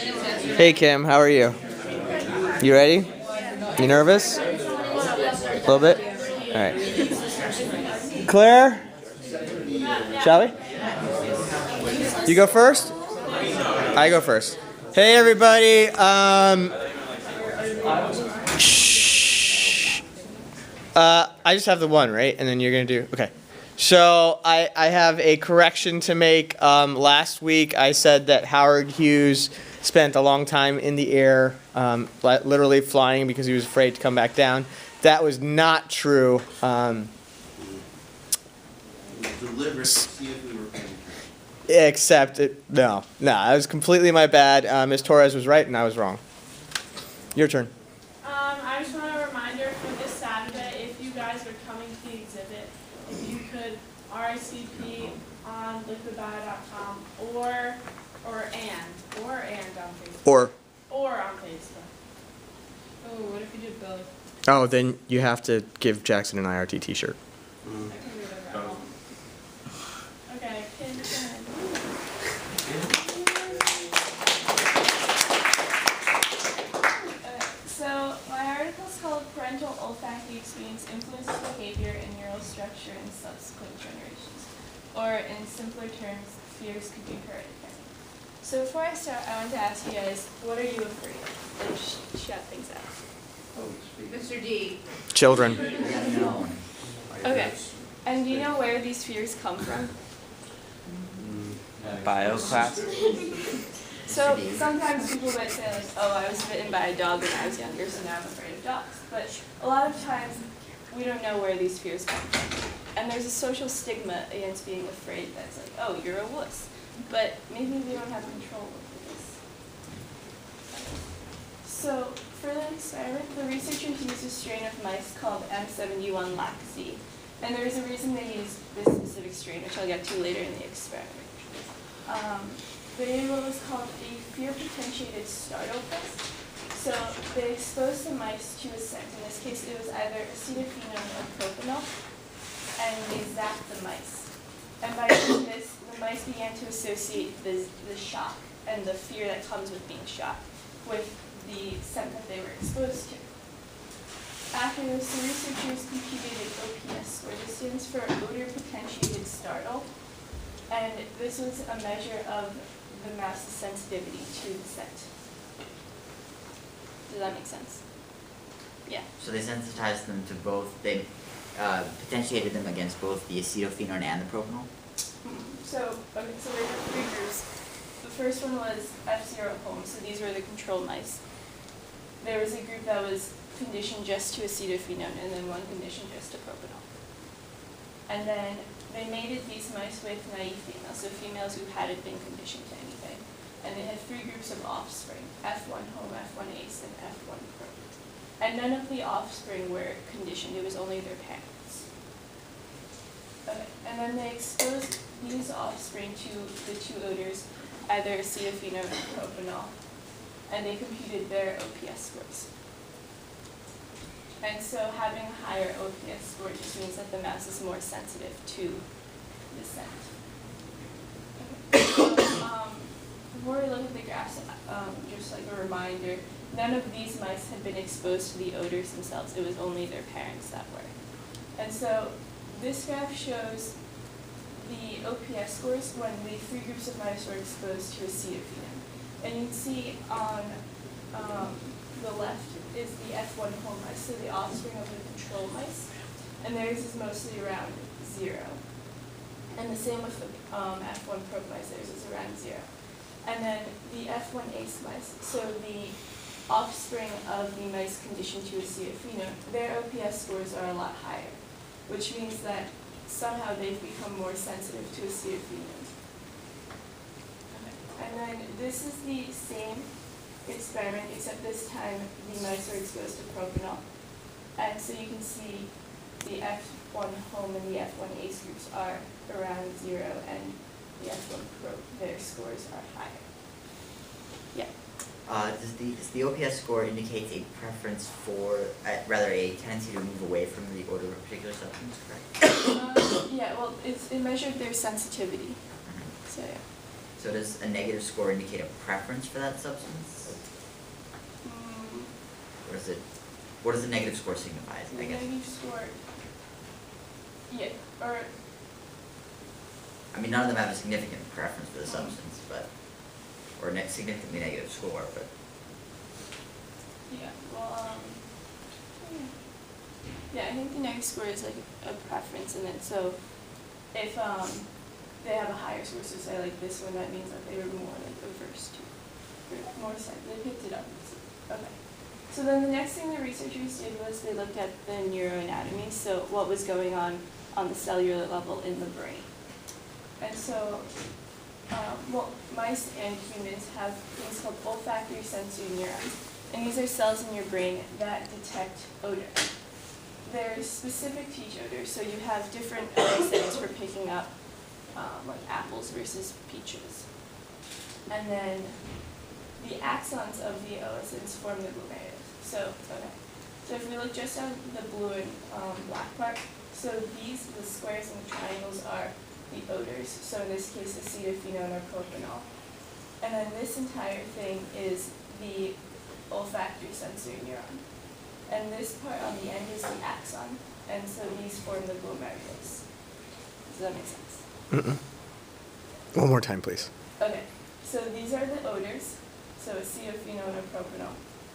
Hey Kim, how are you? You ready? You nervous? A little bit? Alright. Claire? Shall we? You go first? I go first. Hey everybody, shh. I just have the one, right? And then you're gonna do, okay. So I have a correction to make. Last week I said that Howard Hughes spent a long time in the air, literally flying because he was afraid to come back down. That was not true. Deliberate to see if we were paying attention. Except, no, that was completely my bad. Ms. Torres was right and I was wrong. Your turn. I just want a reminder for this Saturday, if you guys are coming to the exhibit, if you could RSVP on liquidbio.com or on Facebook. Or on Facebook. Oh, what if you did both? Oh, then you have to give Jackson an IRT t-shirt. I can do whatever I want. Okay, Ken. So my article is called Parental Olfactory Experience Influences Behavior and Neural Structure in Subsequent Generations. Or in simpler terms, fears could be hereditary. So before I start, I want to ask you guys, what are you afraid of? Like, shout things out. Mr. D. Children. Okay. And do you know where these fears come from? Bio class? So sometimes people might say like, oh, I was bitten by a dog when I was younger, so now I'm afraid of dogs. But a lot of times we don't know where these fears come from. And there's a social stigma against being afraid that's like, oh, you're a wuss. But maybe we don't have control over this. So for the experiment, the researchers used a strain of mice called M71 lac-Z. And there's a reason they used this specific strain, which I'll get to later in the experiment. The variable was called a fear-potentiated startle test. So they exposed the mice to a scent. In this case, it was either acetophenone or propanol. And they zapped the mice. And by doing this, the mice began to associate the shock and the fear that comes with being shot with the scent that they were exposed to. After this, the researchers computed an OPF score. This stands for odor potentiated startle. And this was a measure of the mouse's sensitivity to the scent. Does that make sense? Yeah. So they sensitized them to both, they potentiated them against both the acetophenone and the propanol? So there were three groups. The first one was F0 home, so these were the control mice. There was a group that was conditioned just to acetophenone, and then one conditioned just to propanol. And then they mated these mice with naive females, so females who hadn't been conditioned to anything. And they had three groups of offspring, F1 home, F1 ace, and F1 pro. And none of the offspring were conditioned, it was only their parents. Okay, and then they exposed these offspring to the two odors, either acetophenone or propanol, and they computed their OPF scores. And so having a higher OPF score just means that the mouse is more sensitive to the scent. Okay. So, before we look at the graphs, just like a reminder, none of these mice had been exposed to the odors themselves. It was only their parents that were. And so this graph shows the OPF scores when the three groups of mice were exposed to acetophenone. And you can see on the left is the F1 home mice, so the offspring of the control mice, and theirs is mostly around 0. And the same with the F1 probe mice, theirs is around 0. And then the F1 ace mice, so the offspring of the mice conditioned to acetophenone, their OPF scores are a lot higher, which means that somehow they've become more sensitive to acetophenone. Okay. And then this is the same experiment, except this time the mice are exposed to propanol. And so you can see the F1 home and the F1 ace groups are around 0, and the F1 pro, their scores are higher. Yeah. Does the OPS score indicate a preference for, rather a tendency to move away from the odor of a particular substance, correct? Yeah, well, it measured their sensitivity. So yeah. So does a negative score indicate a preference for that substance? Or is it, what does a negative score signify, I The guess? negative score, yeah, or, I mean, none of them have a significant preference for the substance, but, or a significantly negative score, but, yeah, well, yeah, I think the negative score is like a preference in it, so if, they have a higher score, so say like this one, that means that they were more like averse to, or more they picked it up. Okay. So then the next thing the researchers did was they looked at the neuroanatomy, so what was going on the cellular level in the brain. And so, well, mice and humans have things called olfactory sensory neurons, and these are cells in your brain that detect odor. They're specific to each odor, so you have different odor settings for picking up like apples versus peaches. And then the axons of the OSNs form the glomerulus. So, okay. So if we look just at the blue and black part, so these, the squares and the triangles are the odors. So in this case, acetophenone or propanol. And then this entire thing is the olfactory sensory neuron. And this part on the end is the axon. And so these form the glomerulus. Does that make sense? Mm-mm. One more time, please. Okay, so these are the odors, so acetophenone or propanol.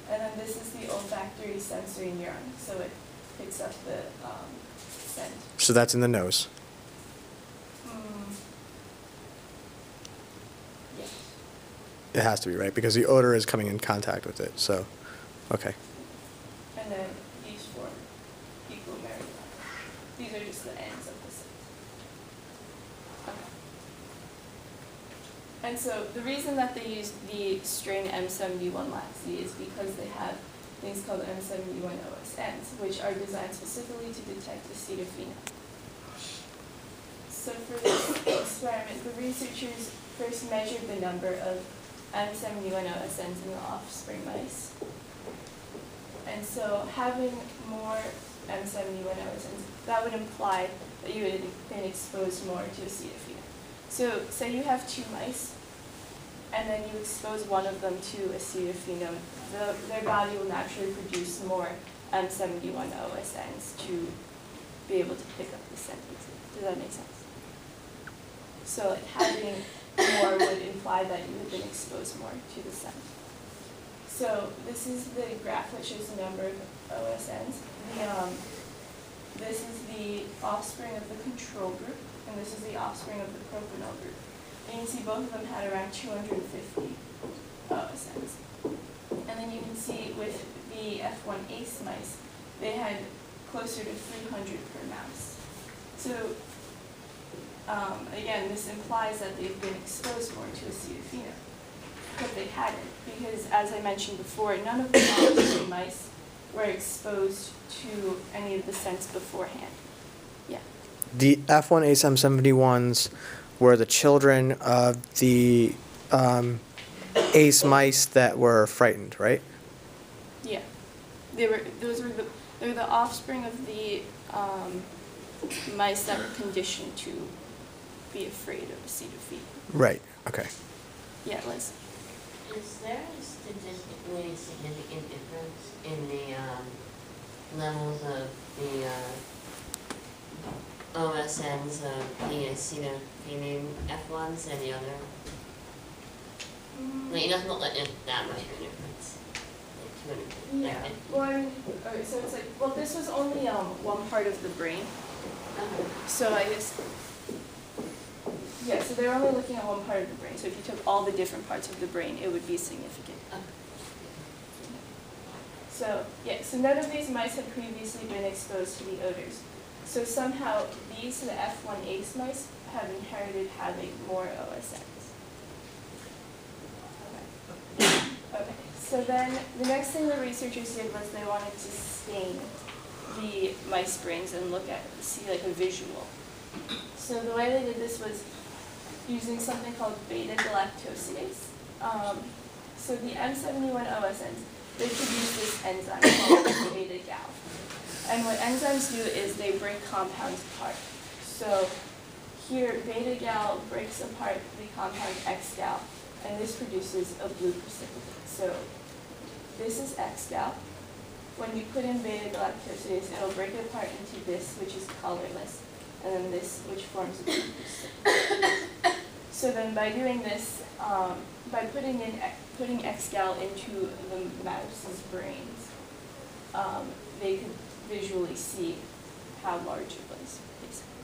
And then this is the olfactory sensory neuron, so it picks up the scent. So that's in the nose. Yes. It has to be, right? Because the odor is coming in contact with it, so, okay. And then these form the glomeruli. These are just the ends of the scent. Okay. And so the reason that they use the strain M71 laxity is because they have things called M71 OSNs, which are designed specifically to detect acetophenone. So for this experiment, the researchers first measured the number of M71 OSNs in the offspring mice. And so having more M71 OSNs, that would imply that you would have been exposed more to acetophenone. So say you have two mice, and then you expose one of them to acetophenone, their body will naturally produce more M71 OSNs to be able to pick up the scent. Does that make sense? So like having more would imply that you have been exposed more to the scent. So this is the graph that shows the number of OSNs. This is the offspring of the control group, and this is the offspring of the propanol group. And you can see both of them had around 250 OSNs. And then you can see with the F1 ACE mice, they had closer to 300 per mouse. So again, this implies that they've been exposed more to acetophenone, but they hadn't, because as I mentioned before, none of the offspring mice were exposed to any of the scents beforehand. Yeah. The F1 ACE-M71s were the children of the ACE mice that were frightened, right? Yeah. They were the offspring of the mice that were conditioned to be afraid of acetophenone. Right, okay. Yeah, Liz. Is there a statistically significant difference in the levels of the OSNs of the acetophenone F1s and the other? Like, it doesn't look like there's that much of a difference. Like 200. Yeah. Well, I mean, okay, so it's like, well, this was only one part of the brain. So I guess, yeah, so they're only looking at one part of the brain. So if you took all the different parts of the brain, it would be significant. So, yeah, so none of these mice had previously been exposed to the odors. So somehow these, the F1 ACE mice, have inherited having more OSNs. Okay, so then the next thing the researchers did was they wanted to stain the mice brains and see like a visual. So the way they did this was using something called beta-galactosidase. So the M71 OSNs, they produce this enzyme called beta-gal. And what enzymes do is they break compounds apart. So here beta-gal breaks apart the compound Xgal, and this produces a blue precipitate. So this is Xgal. When you put in beta-galactosidase, it'll break it apart into this, which is colorless, and then this, which forms a blue precipitate. So then by doing this, by putting Xgal into the mouse's brains, they could visually see how large it was, basically.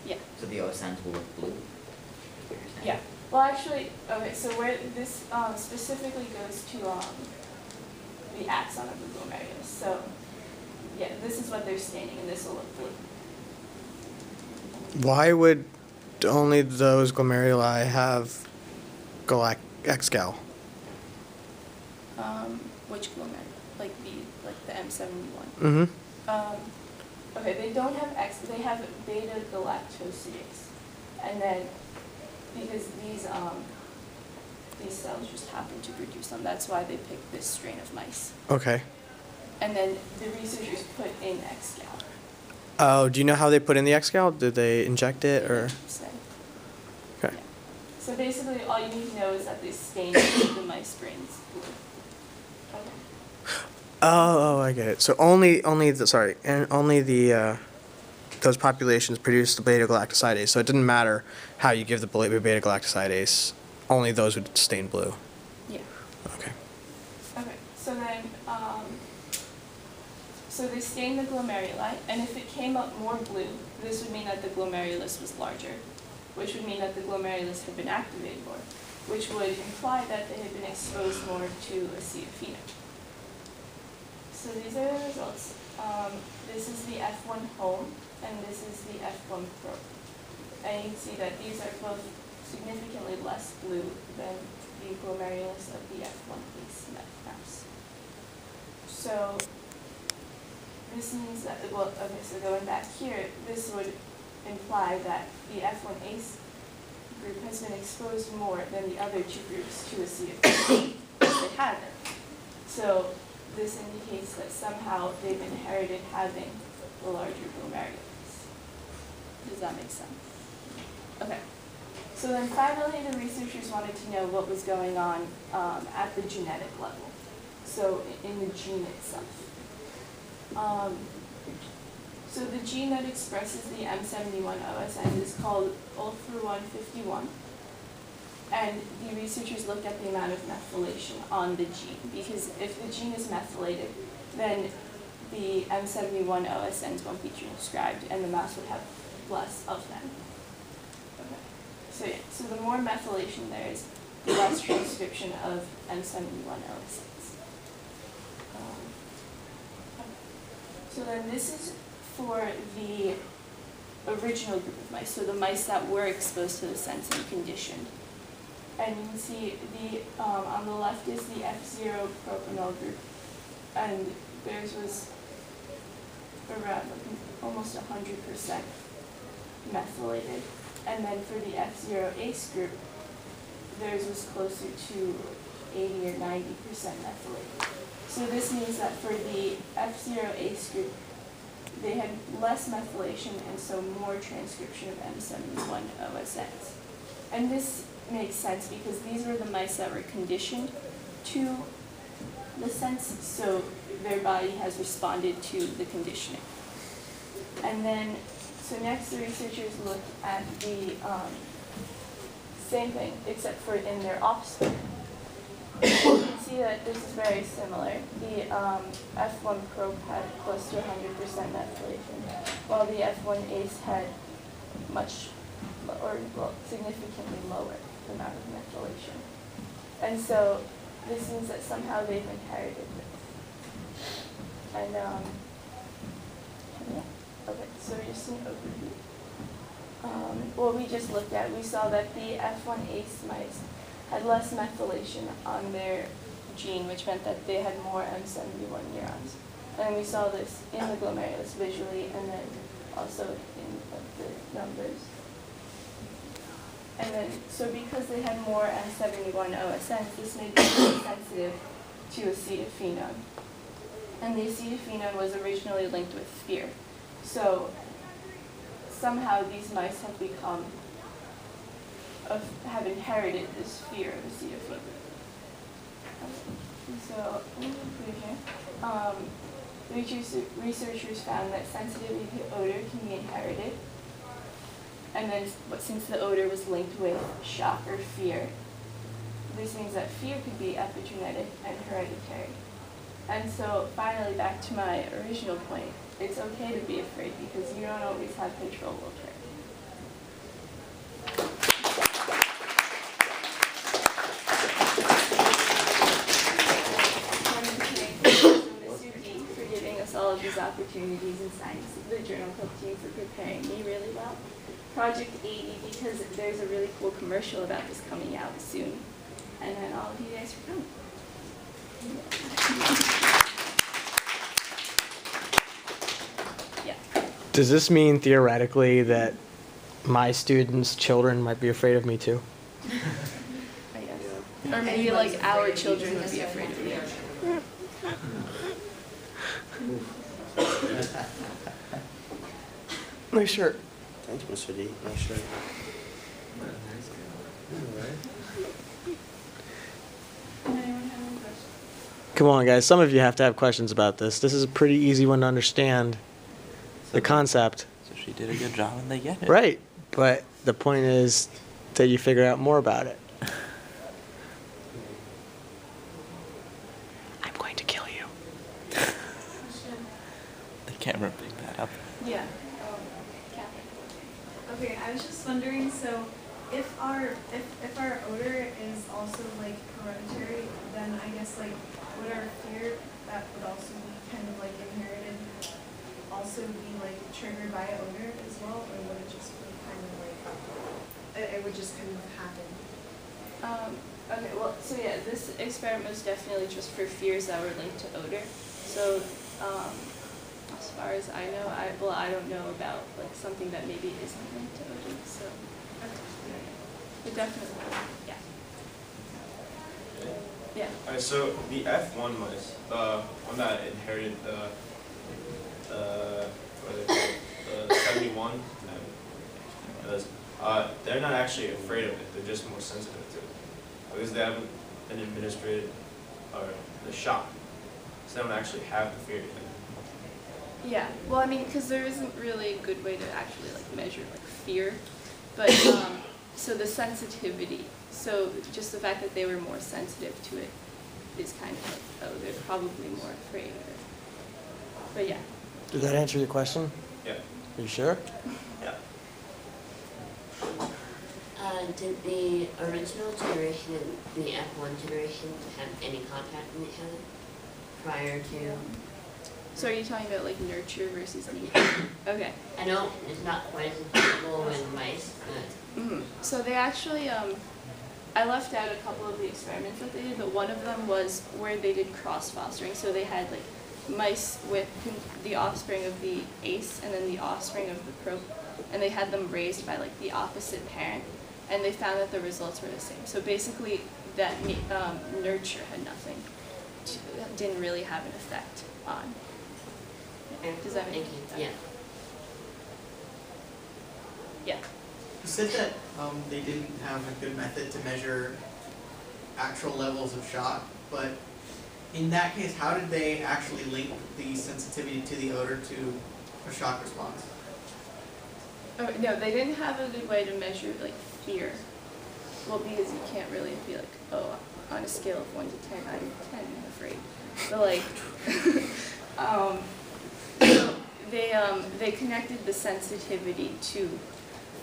Yeah. So the OSNs will look blue? Is what you're saying? Yeah. Well, actually, okay, so where this specifically goes to the axon of the glomerulus. So, yeah, this is what they're staining, and this will look blue. Why would only those glomeruli have Xgal? Which glomerulus? Like the M71. Mm-hmm. Okay, they don't have they have beta-galactosidase. And then, because these cells just happen to produce them, that's why they picked this strain of mice. Okay. And then the researchers put in Xgal. Oh, do you know how they put in the Xgal? Did they inject it or? Say. Okay. Yeah. So basically, all you need to know is that they stained the mice brains blue. Okay. Oh, I get it. So only the those populations produce the beta-galactosidase. So it didn't matter how you give the beta-galactosidase. Only those would stain blue. Yeah. Okay. Okay. So then, so they stained the glomeruli, and if it came up more blue, this would mean that the glomerulus was larger, which would mean that the glomerulus had been activated more, which would imply that they had been exposed more to acetophenone. So these are the results. This is the F1 home, and this is the F1 probe. And you can see that these are both significantly less blue than the glomerulus of the F1 base mouse. So this means that, well, okay, so going back here, this would imply that the F1 ACE group has been exposed more than the other two groups to acetophenone if they had them. So this indicates that somehow they've inherited having the larger glomerulus. Does that make sense? Okay. So then finally, the researchers wanted to know what was going on at the genetic level, so in the gene itself. So the gene that expresses the M71 OSN is called ULFR151. And the researchers looked at the amount of methylation on the gene, because if the gene is methylated, then the M71 OSNs won't be transcribed, and the mouse would have less of them. Okay. So yeah, so the more methylation there is, the less transcription of M71 OSNs. So then this is for the original group of mice, so the mice that were exposed to the sense and conditioned. And you can see the on the left is the F0 propanol group, and theirs was around almost 100% methylated. And then for the F0 ACE group, theirs was closer to 80 or 90% methylated. So this means that for the F0 ACE group, they had less methylation and so more transcription of M71 OSNs. And this makes sense because these were the mice that were conditioned to the sense, so their body has responded to the conditioning. And then, so next the researchers looked at the same thing, except for in their offspring. You can see that this is very similar. The F1 probe had close to 100% methylation, while the F1 ACE had much, or well, significantly lower amount of methylation. And so this means that somehow they've inherited this. And yeah. Okay, so just an overview. What we just looked at, we saw that the F1 ACE mice had less methylation on their gene, which meant that they had more M71 neurons. And we saw this in the glomerulus visually, and then also in the numbers. And then, so because they had more M71 OSNs, this made them more sensitive to acetophenone. And the acetophenone was originally linked with fear. So somehow these mice have inherited this fear of a sea of fever. So, in conclusion, researchers found that sensitivity to odor can be inherited, and then since the odor was linked with shock or fear, this means that fear could be epigenetic and hereditary. And so, finally, back to my original point, it's okay to be afraid because you don't always have control over it. All of these opportunities in science, the Journal Club team for preparing me really well. Project 80, because there's a really cool commercial about this coming out soon. And then all of you guys for coming. Yeah. Does this mean theoretically that my students' children might be afraid of me too? I guess. Or maybe like our children would be afraid of me. Nice shirt. Thanks, Mr. D. Nice shirt. Anyone have any questions? Come on, guys. Some of you have to have questions about this. This is a pretty easy one to understand. The concept. So she did a good job and they get it. Right. But the point is that you figure out more about it. I'm going to kill you. The camera picked that up. Yeah. Catherine. Okay, I was just wondering, so if our odor is also like hereditary, then I guess like would our fear that would also be kind of like inherited also be like triggered by odor as well, or would it just be kind of like it would just kind of happen? Okay, well, so yeah, this experiment was definitely just for fears that were linked to odor. So, as far as I know, I don't know about like something that maybe isn't linked to odor. So, but definitely, yeah. Yeah. Alright, so the F1 mice, the one that inherited the 71, they're not actually afraid of it. They're just more sensitive to it because they haven't been administered the shock, so they don't actually have the fear yet. Yeah. Well, I mean, because there isn't really a good way to actually like measure like fear, but so the sensitivity. So just the fact that they were more sensitive to it is kind of like, oh, they're probably more afraid of it. But yeah. Did that answer your question? Yeah. Are you sure? Yeah. Did the original generation and the F1 generation have any contact with each other prior to? So are you talking about like nurture versus nature? Okay. I know it's not quite as visible in mice, but So they actually, I left out a couple of the experiments that they did, but one of them was where they did cross fostering. So they had like mice with the offspring of the ace and then the offspring of the probe, and they had them raised by like the opposite parent, and they found that the results were the same. So basically that nurture had nothing, didn't really have an effect on. Does that make sense? yeah. Yeah. You said that they didn't have a good method to measure actual levels of shock, but in that case, how did they actually link the sensitivity to the odor to a shock response? Oh, no, they didn't have a good way to measure like fear. Well, because you can't really be like, oh, on a scale of 1 to 10, I'm 10, I'm afraid. But like, they connected the sensitivity to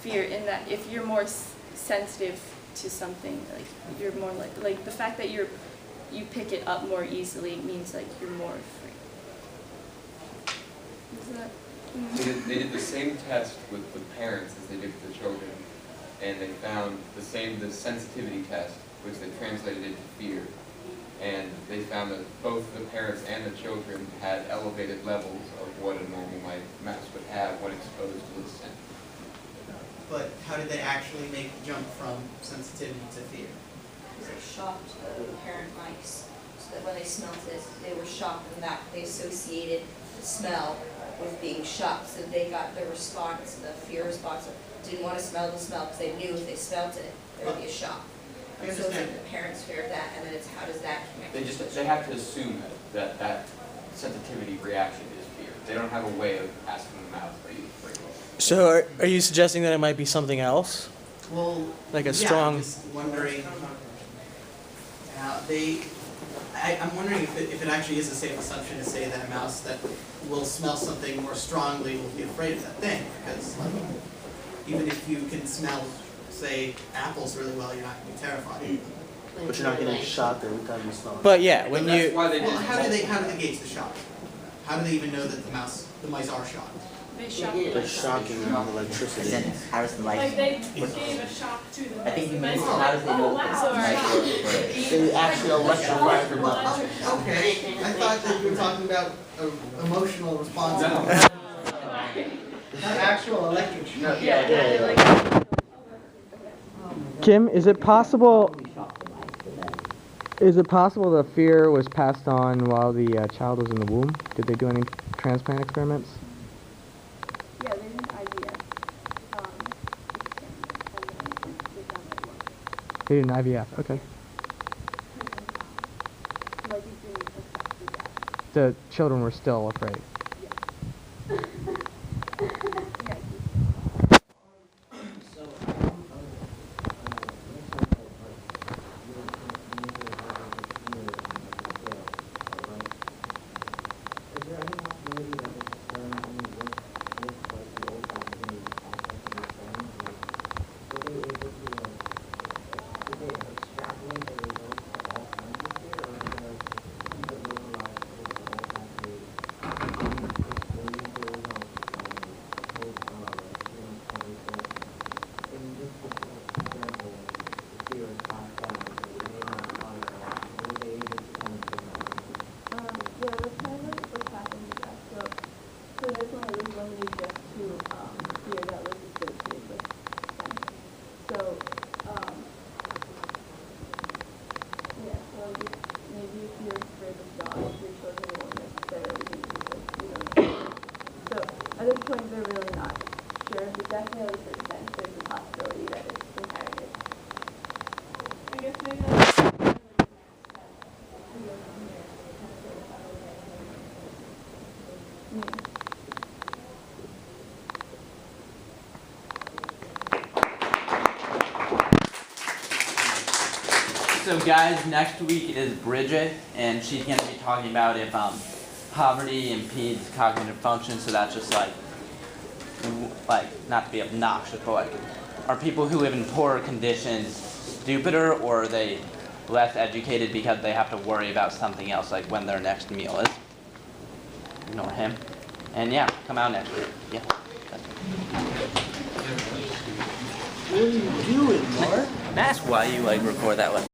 fear in that if you're more sensitive to something, like you're more like the fact that you pick it up more easily means like you're more afraid. Is that? They did the same test with the parents as they did with the children, and they found the sensitivity test, which they translated into fear, and they found that both the parents and the children had elevated levels of what a normal mouse would have when exposed to the scent. But how did they actually make the jump from sensitivity to fear? Because they shocked the parent mice, so that when they smelled it, they were shocked, and that they associated the smell with being shocked, so they got the response, the fear response, of didn't want to smell the smell because they knew if they smelt it, there would be a shock. I So it's understand. like the parents' fear of that, and then it's how does that connect? They have to assume that sensitivity reaction is fear. They don't have a way of asking the mouse, are you afraid? So are you suggesting that it might be something else? Well, Like a yeah, strong- I'm just wondering. I'm wondering if it actually is a safe assumption to say that a mouse that will smell something more strongly will be afraid of that thing, because like, even if you can smell, say, apples really well, you're not going to be terrified. But you're not getting shot every time you smell it. But yeah, when That's you why they Well, did how do they gauge the shock? How do they even know that the mice are shocked? They shock Yeah. They're shocking them with And electricity. then how does the mice? Like they gave a shock to the I think you meant mice. how does they know Oh, that wow. the mice are afraid? They actually electrify them up. Oh, okay. I thought that you were talking about an emotional response. No. Not actual electric shock. Kim, is it possible? Is it possible the fear was passed on while the child was in the womb? Did they do any transplant experiments? Yeah, they did IVF. They did an IVF. Okay. Like you can affect that. The children were still afraid. Yeah, that's kind of like what's happened with that. So this one it was limited just to fear that was associated with them. So, yeah, so just maybe if you're afraid of dogs, your children won't necessarily be because you don't know. So at this point they're really not sure, but definitely at a certain sense there's a possibility that it's inherited. I guess maybe that's So guys, next week is Bridget, and she's going to be talking about if poverty impedes cognitive function. So that's just like not to be obnoxious, but like, are people who live in poorer conditions stupider, or are they less educated because they have to worry about something else, like when their next meal is? Ignore him. And yeah, come out next week. Yeah. What are you doing, Mark? That's why you record that way.